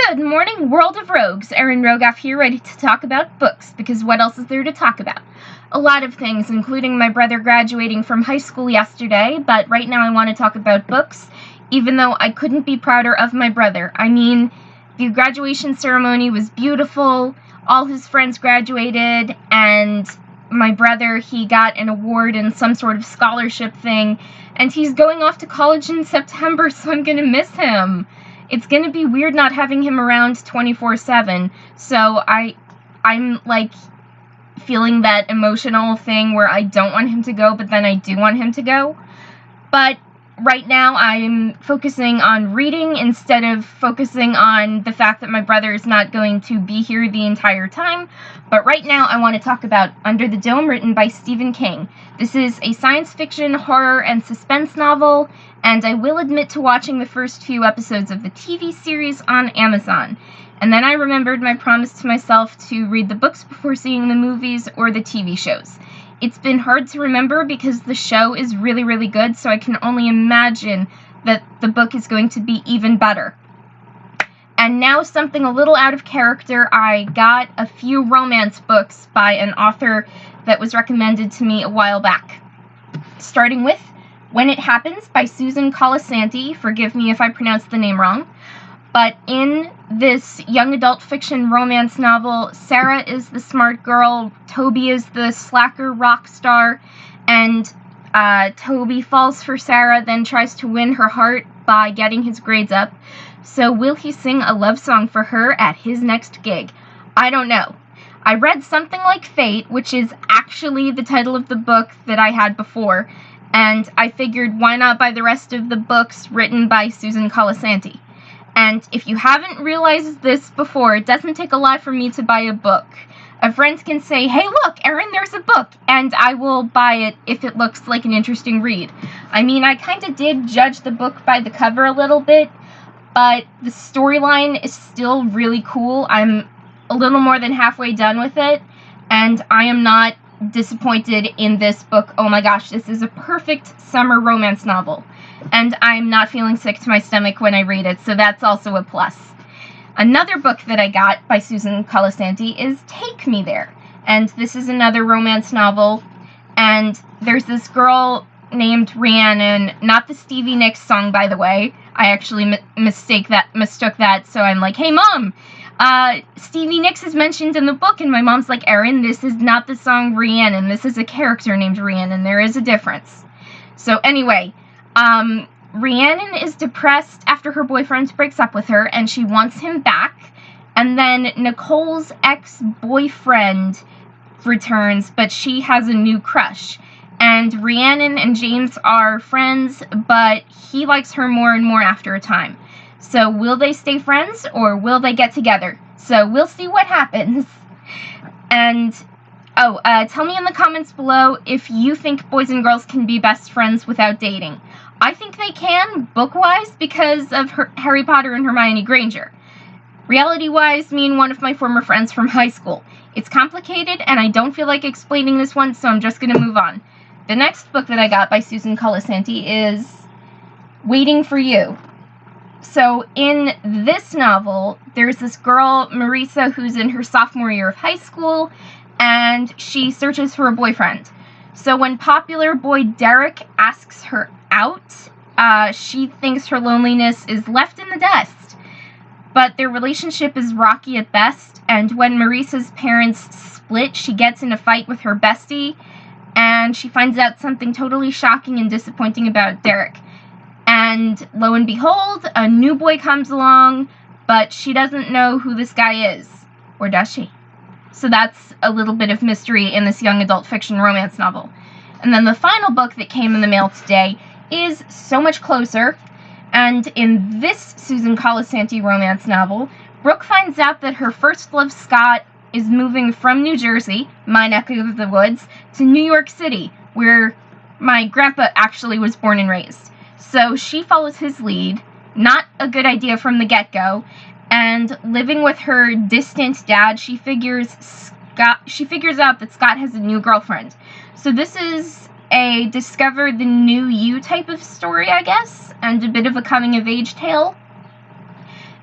Good morning, World of Rogues. Erin Rogoff here, ready to talk about books, because what else is there to talk about? A lot of things, including my brother graduating from high school yesterday, but right now I want to talk about books, even though I couldn't be prouder of my brother. I mean, the graduation ceremony was beautiful, all his friends graduated, and my brother, he got an award in some sort of scholarship thing, and he's going off to college in September, so I'm gonna miss him. It's gonna be weird not having him around 24/7, so I'm like feeling that emotional thing where I don't want him to go, but then I do want him to go. But right now I'm focusing on reading instead of focusing on the fact that my brother is not going to be here the entire time. But right now I want to talk about Under the Dome, written by Stephen King. This is a science fiction, horror, and suspense novel, and I will admit to watching the first few episodes of the TV series on Amazon. And then I remembered my promise to myself to read the books before seeing the movies or the TV shows. It's been hard to remember because the show is really, really good, so I can only imagine that the book is going to be even better. And now something a little out of character, I got a few romance books by an author that was recommended to me a while back. Starting with When It Happens by Susan Colasanti. Forgive me if I pronounced the name wrong. But in this young adult fiction romance novel, Sarah is the smart girl, Toby is the slacker rock star, and Toby falls for Sarah, then tries to win her heart by getting his grades up. So will he sing a love song for her at his next gig? I don't know. I read something like Fate, which is actually the title of the book that I had before, and I figured why not buy the rest of the books written by Susan Colasanti. And if you haven't realized this before, it doesn't take a lot for me to buy a book. A friend can say, hey look, Erin, there's a book, and I will buy it if it looks like an interesting read. I mean, I kind of did judge the book by the cover a little bit, but the storyline is still really cool. I'm a little more than halfway done with it, and I am not disappointed in this book. Oh my gosh, this is a perfect summer romance novel. And I'm not feeling sick to my stomach when I read it, so that's also a plus. Another book that I got by Susan Colasanti is Take Me There, and this is another romance novel, and there's this girl named Rhiannon, not the Stevie Nicks song, by the way. I actually mistook that, so I'm like, hey mom, Stevie Nicks is mentioned in the book, and my mom's like, Erin, this is not the song Rhiannon, this is a character named Rhiannon, there is a difference. So anyway, Rhiannon is depressed after her boyfriend breaks up with her, and she wants him back, and then Nicole's ex-boyfriend returns, but she has a new crush, and Rhiannon and James are friends, but he likes her more and more after a time. So will they stay friends, or will they get together? So we'll see what happens. And tell me in the comments below if you think boys and girls can be best friends without dating. I think they can, book-wise, because of Harry Potter and Hermione Granger. Reality-wise, me and one of my former friends from high school. It's complicated, and I don't feel like explaining this one, so I'm just going to move on. The next book that I got by Susan Colasanti is Waiting for You. So in this novel, there's this girl, Marisa, who's in her sophomore year of high school, and she searches for a boyfriend. So when popular boy Derek asks her out, she thinks her loneliness is left in the dust. But their relationship is rocky at best, and when Marisa's parents split, she gets in a fight with her bestie, and she finds out something totally shocking and disappointing about Derek. And lo and behold, a new boy comes along, but she doesn't know who this guy is. Or does she? So that's a little bit of mystery in this young adult fiction romance novel. And then the final book that came in the mail today is So Much Closer. And in this Susan Colasanti romance novel, Brooke finds out that her first love, Scott, is moving from New Jersey, my neck of the woods, to New York City, where my grandpa actually was born and raised. So she follows his lead, not a good idea from the get-go, and living with her distant dad, she figures out that Scott has a new girlfriend. So this is a discover the new you type of story, I guess, and a bit of a coming-of-age tale.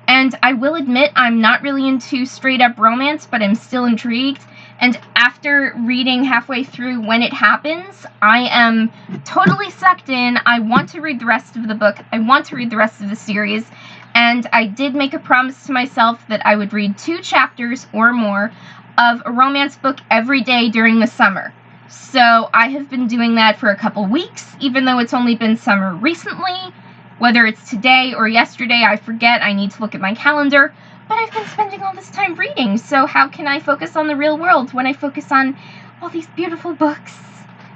And I will admit I'm not really into straight-up romance, but I'm still intrigued. And after reading halfway through When It Happens, I am totally sucked in. I want to read the rest of the book. I want to read the rest of the series. And I did make a promise to myself that I would read 2 chapters or more of a romance book every day during the summer. So I have been doing that for a couple weeks, even though it's only been summer recently. Whether it's today or yesterday, I forget. I need to look at my calendar. But I've been spending all this time reading, so how can I focus on the real world when I focus on all these beautiful books?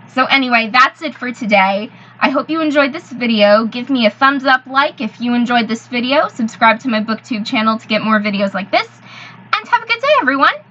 So anyway, that's it for today. I hope you enjoyed this video. Give me a thumbs up like if you enjoyed this video. Subscribe to my BookTube channel to get more videos like this. And have a good day, everyone!